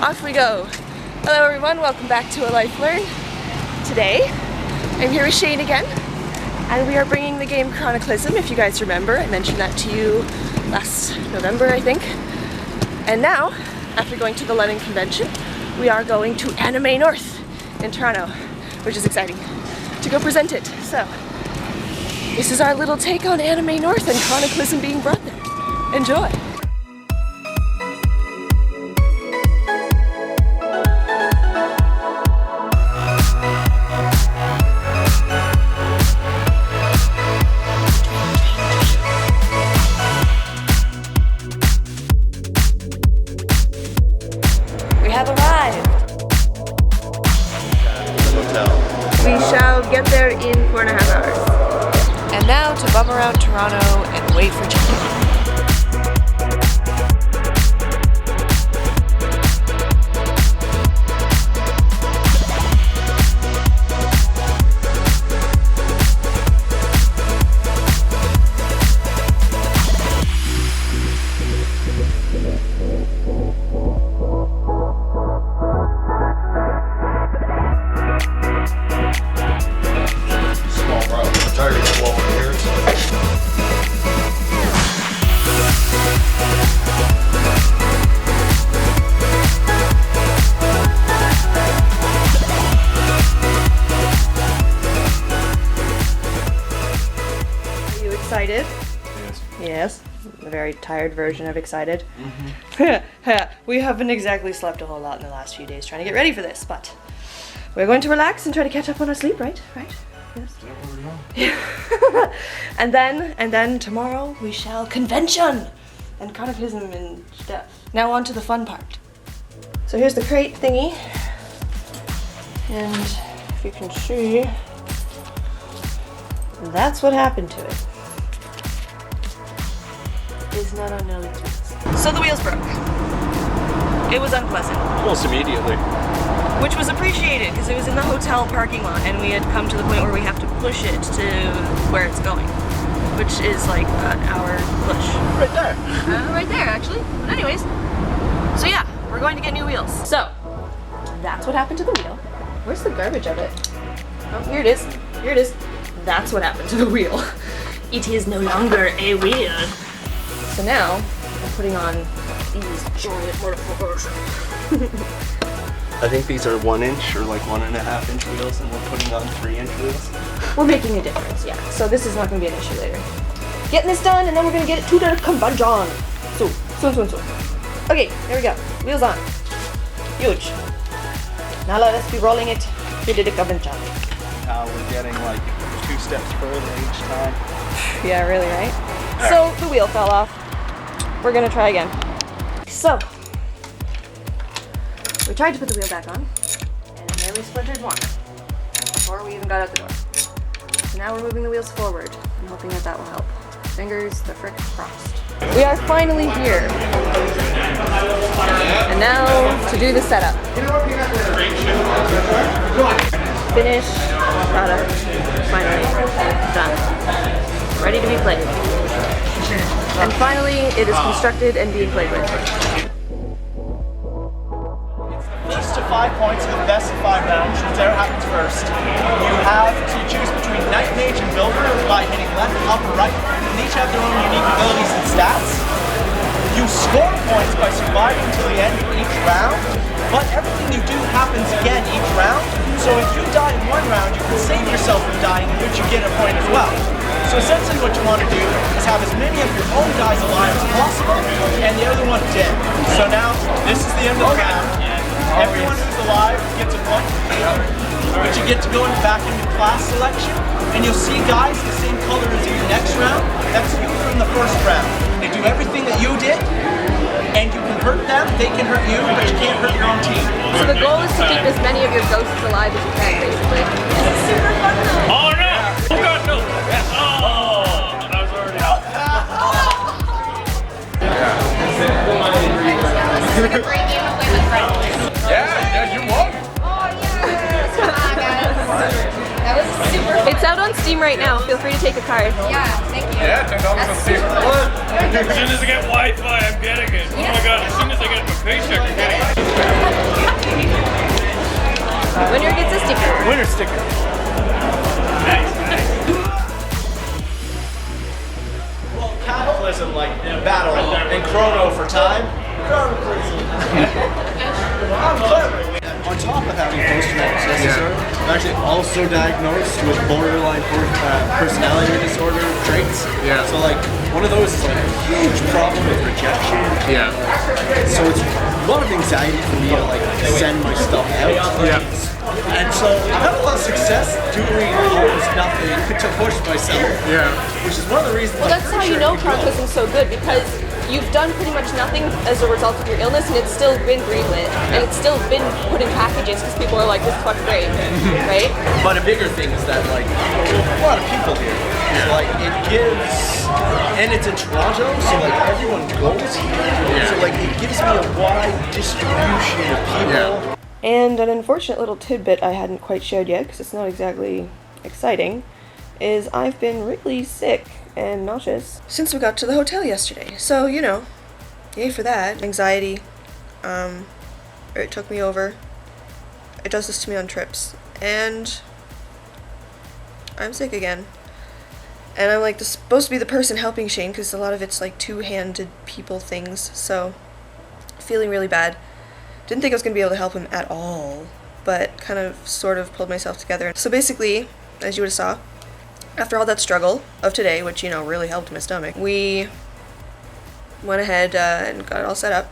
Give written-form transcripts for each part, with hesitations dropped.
off we go. Hello everyone, welcome back to ALifeLearned. Today, I'm here with Shane again, and we are bringing the game Chronoclysm. If you guys remember, I mentioned that to you last November, I think. And now, after going to the London convention, we are going to Anime North in Toronto, which is exciting, to go present it. So, this is our little take on Anime North and Chronoclysm being brought there. Enjoy! We have arrived. We shall get there in 4.5 hours. And now to bum around Toronto and wait for check-in. Excited? Yes. A very tired version of excited. We haven't exactly slept a whole lot in the last few days trying to get ready for this, but we're going to relax and try to catch up on our sleep, right? Yes. Yeah. and then tomorrow we shall convention and Chronoclysm and stuff. Now on to the fun part. So here's the crate thingy, and if you can see, that's what happened to it. Is not on Nelly's wheels. So the wheels broke. It was unpleasant. Almost immediately. Which was appreciated because it was in the hotel parking lot and we had come to the point where we have to push it to where it's going. Which is like an hour push. Right there. Right there actually. But anyways. So yeah, we're going to get new wheels. So, that's what happened to the wheel. Where's the garbage of it? Oh, here it is. Here it is. That's what happened to the wheel. It is no longer a wheel. So now, I'm putting on these giant motherfuckers. I think these are 1 inch or like 1.5 inch wheels, and we're putting on 3 inch wheels. We're making a difference, yeah. So this is not going to be an issue later. Getting this done, and then we're going to get it to the convention. So. Okay, there we go. Wheels on. Huge. Now let us be rolling it to the convention. Now we're getting like 2 steps further each time. Yeah, really, right? So the wheel fell off. We're gonna try again. So, we tried to put the wheel back on, and there we splintered one before we even got out the door. So now we're moving the wheels forward. I'm hoping that will help. Fingers the frick crossed. We are finally here. And now to do the setup. Finish, product, finally, done. Ready to be played. And finally, it is constructed and being played with. First to 5 points in the best of 5 rounds, whichever happens first. You have to choose between Knight, Mage, and Builder by hitting left, up, or right, and each have their own unique abilities and stats. You score points by surviving until the end of each round, but everything you do happens again each round, so if you die in 1 round, you can save yourself from dying, in which you get a point as well. So essentially what you want to do is have as many of your own guys alive as possible, and the other one dead. So now, this is the end of the round. Everyone who's alive gets a point, but you get to go back into class selection, and you'll see guys the same color as you next round. That's you from the first round. They do everything that you did, and you can hurt them, they can hurt you, but you can't hurt your own team. So the goal is to keep as many of your ghosts alive as you can, basically. This is super fun though. Oh no! Oh god, no! Oh! That was already out. It's like a great game to play with friends. Yeah, you won! Oh yes! Come on guys. That was super fun. It's out on Steam right now. Feel free to take a card. Yeah, thank you. Yeah, $10 on Steam. As soon as I get Wi-Fi, I'm getting it. Oh my god, as soon as I get my paycheck, I'm getting it. winner sticker. Nice, nice. Well, Cataclysm, like battle, and Chrono for time. Chronoclysm. I'm clever. On top of having post-traumatic stress disorder, I'm actually also diagnosed with borderline personality disorder traits. Yeah. So like one of those is like a huge problem with rejection. Yeah. So it's a lot of anxiety for me to like send my stuff out. Yeah. And so I've had a lot of success doing almost nothing to push myself. Yeah. Which is one of the reasons. Well, that's how you know Chronoclysm is so good, because you've done pretty much nothing as a result of your illness, and it's still been greenlit, and it's still been put in packages because people are like, this is fucking great, right? But a bigger thing is that like a lot of people here. So like it gives, and it's in Toronto, so like everyone goes here. So like it gives me a wide distribution of people. And an unfortunate little tidbit I hadn't quite shared yet, because it's not exactly exciting, is I've been really sick and nauseous since we got to the hotel yesterday. So, you know, yay for that. Anxiety, it took me over. It does this to me on trips. And I'm sick again. And I'm like supposed to be the person helping Shane, because a lot of it's like two-handed people things. So, feeling really bad. Didn't think I was going to be able to help him at all, but kind of sort of pulled myself together. So basically, as you would have saw, after all that struggle of today, which, you know, really helped my stomach, we went ahead and got it all set up.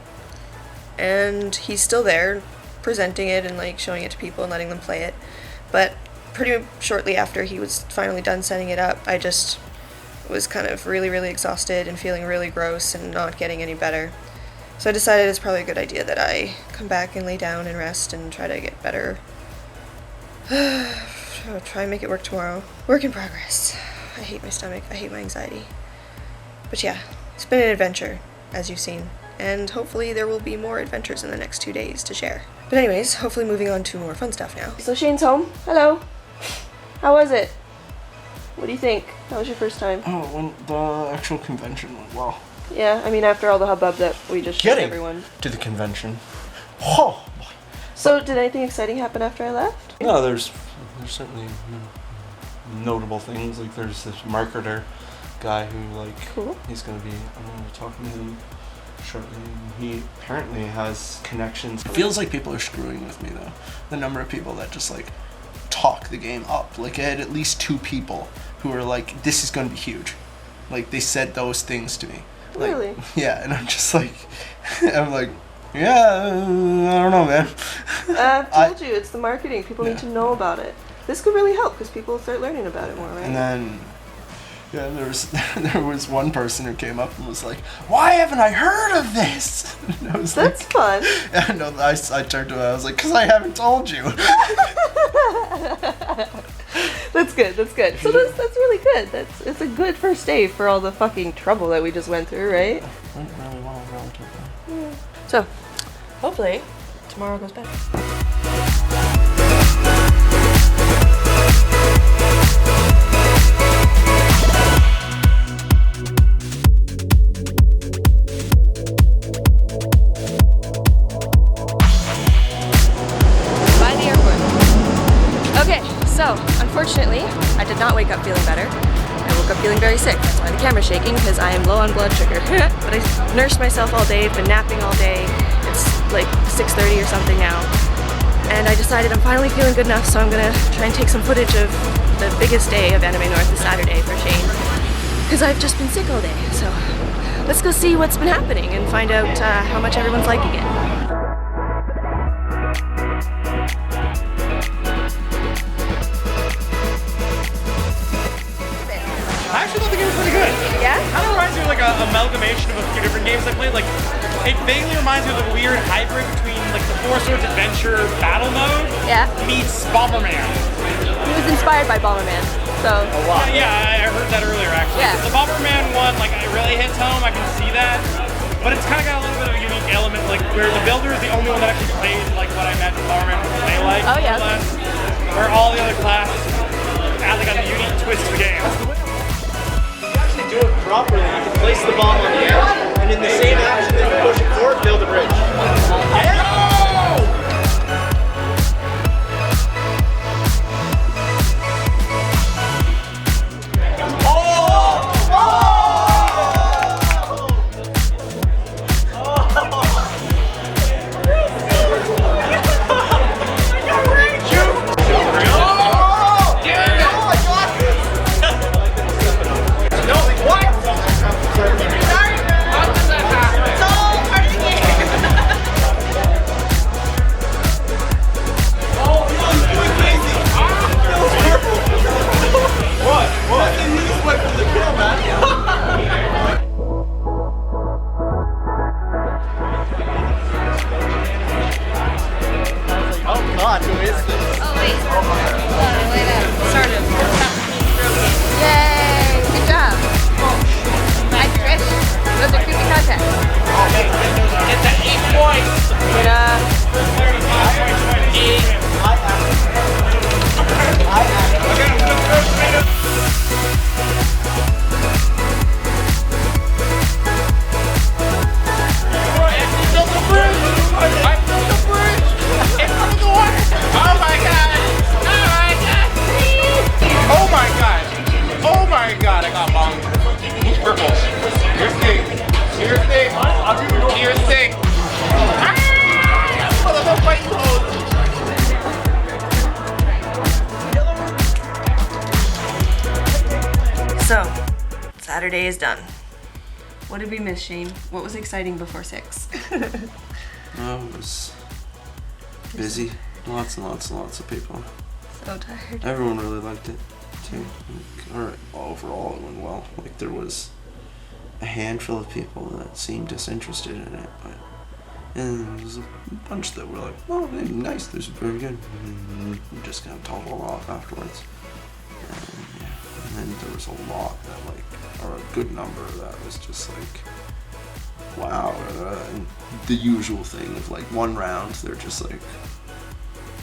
And he's still there, presenting it and like showing it to people and letting them play it. But pretty shortly after he was finally done setting it up, I just was kind of really, really exhausted and feeling really gross and not getting any better. So I decided it's probably a good idea that I come back and lay down and rest and try to get better. I'll try and make it work tomorrow. Work in progress. I hate my stomach. I hate my anxiety. But yeah, it's been an adventure, as you've seen. And hopefully there will be more adventures in the next 2 days to share. But anyways, hopefully moving on to more fun stuff now. So Shane's home. Hello. How was it? What do you think? How was your first time? Oh, when the actual convention went well. Yeah, I mean, after all the hubbub that we just showed everyone. To the convention. Oh. So, did anything exciting happen after I left? No, there's certainly notable things. Like there's this marketer guy who Cool. he's gonna be. I'm gonna be talking to him shortly. He apparently has connections. It feels like people are screwing with me though. The number of people that just like talk the game up. Like I had at least 2 people who were like, "This is gonna be huge." Like they said those things to me. Like, Really? Yeah, and I'm just like, I'm like, yeah, I don't know, man. I've told you, it's the marketing. People need to know about it. This could really help because people start learning about it more, right? And then, yeah, there was one person who came up and was like, "Why haven't I heard of this?" And I was That's fun. Yeah, no, I turned to him. I was like, "Cause I haven't told you." That's good. That's good. So that's really good. It's a good first day for all the fucking trouble that we just went through, right? Went really well, relatively. Yeah. So, hopefully, tomorrow goes better. By the airport. Okay, so unfortunately, I did not wake up feeling better. I woke up feeling very sick. That's why the camera's shaking, because I am low on blood sugar. But I nursed myself all day, been napping all day. It's like 6:30 or something now. And I decided I'm finally feeling good enough, so I'm gonna try and take some footage of the biggest day of Anime North this Saturday for Shane. Because I've just been sick all day, so let's go see what's been happening and find out how much everyone's liking it. I actually thought the game was pretty good. Yeah? Kind of reminds me of like an amalgamation of a few different games I played. Like, it vaguely reminds me of a weird hybrid between like the Four Swords Adventure battle mode Yeah. meets Bomberman. He was inspired by Bomberman, so. Yeah, I heard that earlier actually. Yeah. The Bomberman one, like, it really hits home. I can see that. But it's kind of got a little bit of a unique element, like where the builder is the only one that actually plays like what I imagine Bomberman would play like. Oh, yeah. more or less. Where all the other classes add like a unique twist to the game. Do it properly, you can place the bomb on the edge, and in the same action that you push it forward, build a bridge. God, who is this? Oh, wait. Wait up. Sort of. Yay! Good job. Hi, Trish. Those are creepy contacts. Get that 8 points. Oh my god, I got bombed. Who's purple? Here's Sting. Here's Sting. Here's Sting. Ah! Oh, the fight closed. So, Saturday is done. What did we miss, Shane? What was exciting before 6? Oh, it was busy. Lots and lots and lots of people. So tired. Everyone really liked it too. Like, overall, it went well. Like, there was a handful of people that seemed disinterested in it, but and there was a bunch that were like, "Oh, nice, this is very good." And we just kind of talked a lot afterwards. And, yeah. And then there was a lot that, like, or a good number that was just like, wow. And the usual thing of like one round, they're just like,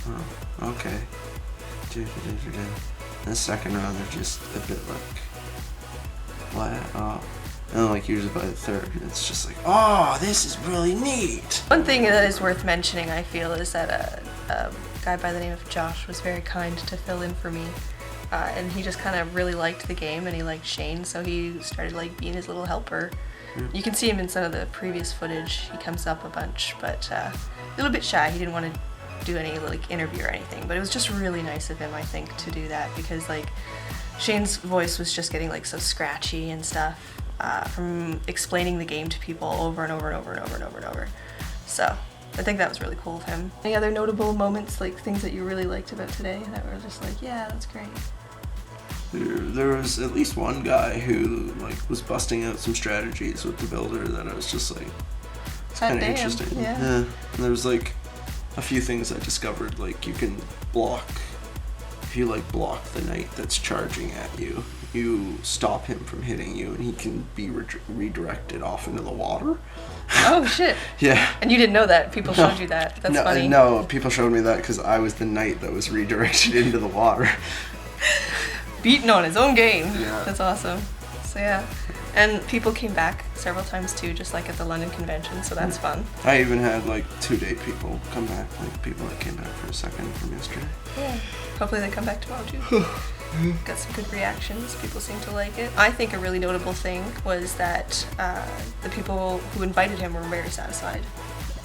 oh, okay. And the second round, they're just a bit like, what? And like usually by the third, it's just like, oh, this is really neat. One thing that is worth mentioning, I feel, is that a guy by the name of Josh was very kind to fill in for me. And he just kind of really liked the game, and he liked Shane, so he started like being his little helper. You can see him in some of the previous footage. He comes up a bunch, but a little bit shy. He didn't want to do any like interview or anything, but it was just really nice of him, I think, to do that, because like Shane's voice was just getting like so scratchy and stuff from explaining the game to people over and over and over and over and over and over. So I think that was really cool of him. Any other notable moments, like things that you really liked about today that were just like, yeah, that's great? There was at least one guy who like was busting out some strategies with the builder that I was just like, it's kind of interesting. Yeah. And there was like a few things I discovered, like you can block, if you like block the knight that's charging at you, you stop him from hitting you and he can be redirected off into the water. Oh shit. Yeah. And you didn't know that? People showed you that? That's funny. No, people showed me that because I was the knight that was redirected into the water. Beaten on his own game. Yeah. That's awesome. So yeah. And people came back several times too, just like at the London convention, so that's fun. I even had like 2-day people come back, like people that came back for a second from yesterday. Yeah. Hopefully they come back tomorrow too. Got some good reactions. People seem to like it. I think a really notable thing was that the people who invited him were very satisfied.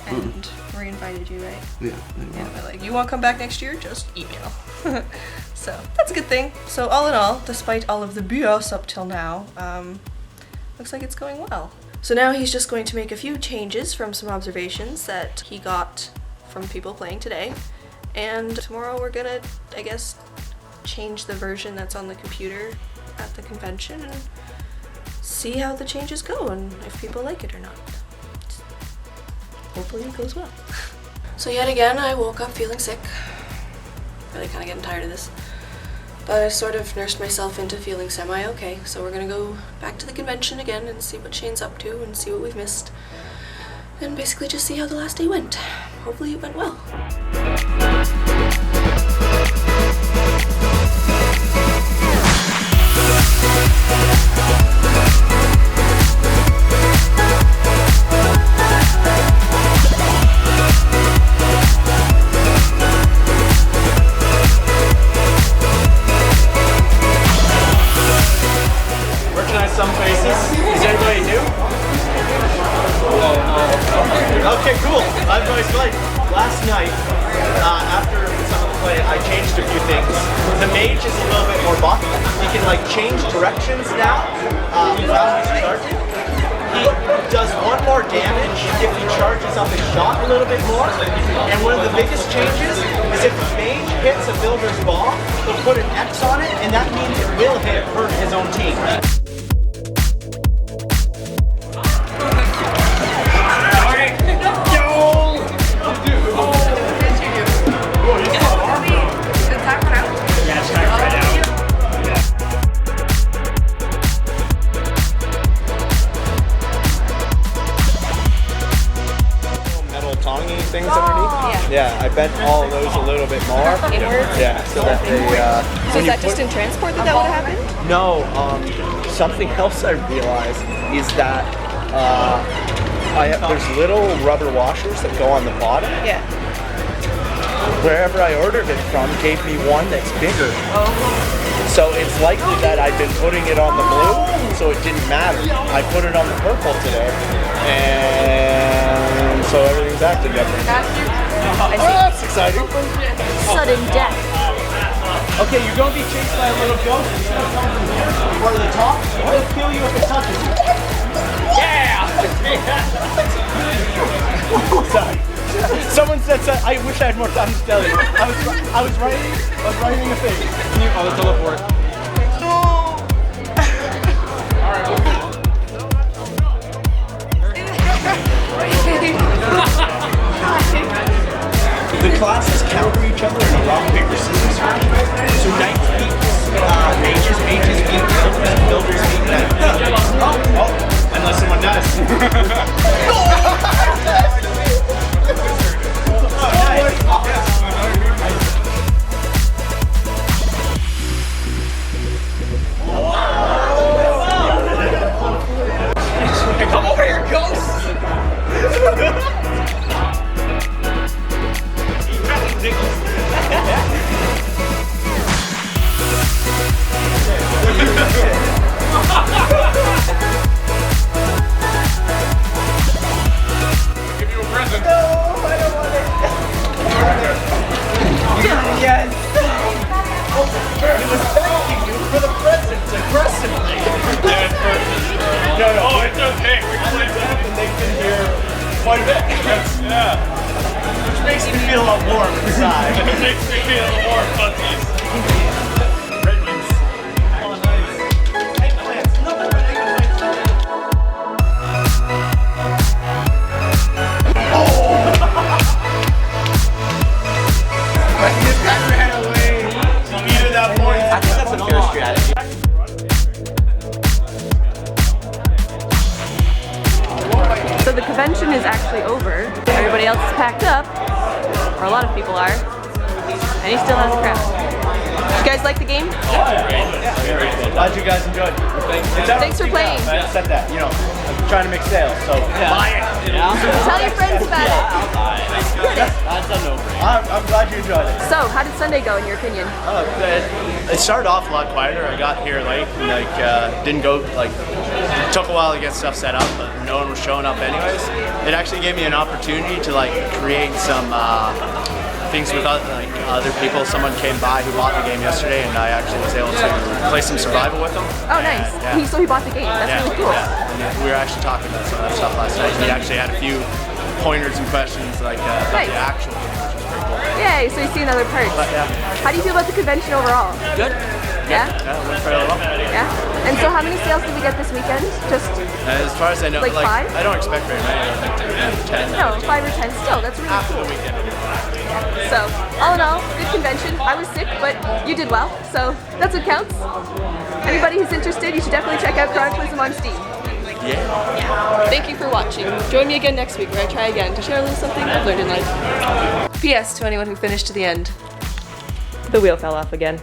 And re-invited you, right? Yeah, they were. Yeah, they're like, you want to come back next year? Just email. So that's a good thing. So all in all, despite all of the BS up till now, looks like it's going well. So now he's just going to make a few changes from some observations that he got from people playing today. And tomorrow we're gonna, I guess, change the version that's on the computer at the convention and see how the changes go and if people like it or not. Hopefully it goes well. So yet again, I woke up feeling sick. Really kind of getting tired of this. But I sort of nursed myself into feeling semi-okay. So we're gonna go back to the convention again and see what Shane's up to and see what we've missed. And basically just see how the last day went. Hopefully it went well. Some faces. Is anybody new? Okay, cool. I've always played. Last night, after some of the play, I changed a few things. The mage is a little bit more buff. He can like change directions now. While he's charging. He does 1 more damage if he charges up his shot a little bit more. And one of the biggest changes is if the mage hits a builder's bomb, he'll put an X on it, and that means it will hurt his own team. I bent all of those a little bit more. Inwards? Yeah, so that they. So is that just in transport that would have happened? No, something else I realized is that there's little rubber washers that go on the bottom. Yeah. Wherever I ordered it from gave me one that's bigger. So it's likely that I've been putting it on the blue, so it didn't matter. I put it on the purple today, and so everything's active different. Oh, that's exciting. Sudden death. Okay, you're gonna be chased by a little ghost. It's gonna come from here or the top. It'll kill you if it touches you. Yeah! Sorry. Someone said, I wish I had more time to tell you. I was writing a thing. Oh, the teleport. The classes counter each other in a rock, paper, scissors match. So knights beat mages, mages beat builders, builders beat knights. Oh, unless someone does. Come over here, ghost! Give you a present. No, I don't want it. Yes. He was thanking you for the presents aggressively. No. Oh, it's okay. We can play that. And they've been here quite a bit. Yeah. Which makes me feel a lot warm inside. It makes me feel more fuzzies. Red wings. Oh, nice. Eggplants. Nothing but eggplants. This guy ran away. You needed that point. I think that's a fair strategy. So the convention is actually over. Everybody else is packed up, or a lot of people are, and he still has a crowd. You guys like the game? Glad you guys enjoyed. Thanks for playing. I said that, you know, I'm trying to make sales, so buy it. Tell your friends about it. I'm glad you enjoyed it. So, how did Sunday go in your opinion? It started off a lot quieter. I got here late and didn't go it took a while to get stuff set up, but no one was showing up anyways. It actually gave me an opportunity to create some things with other people. Someone came by who bought the game yesterday, and I actually was able to play some survival with them. Oh, nice. So he bought the game. That's really cool. Yeah. And we were actually talking about some of that stuff last night. And he actually had a few pointers and questions about Nice. the actual game, which was pretty cool. Yay, so you see another part. But yeah, How do you feel about the convention overall? good. Yeah? Yeah, it went fairly well. Yeah? And so how many sales did we get this weekend? Just, As far as I know, Like 5? I don't expect very many. 10. no, 5 or 10 still. That's really After cool. the weekend. So, all in all, good convention. I was sick, but you did well, so that's what counts. Anybody who's interested, you should definitely check out Chronoclysm on Steam. Yeah. Thank you for watching. Join me again next week where I try again to share a little something I've learned in life. P.S. to anyone who finished to the end. The wheel fell off again.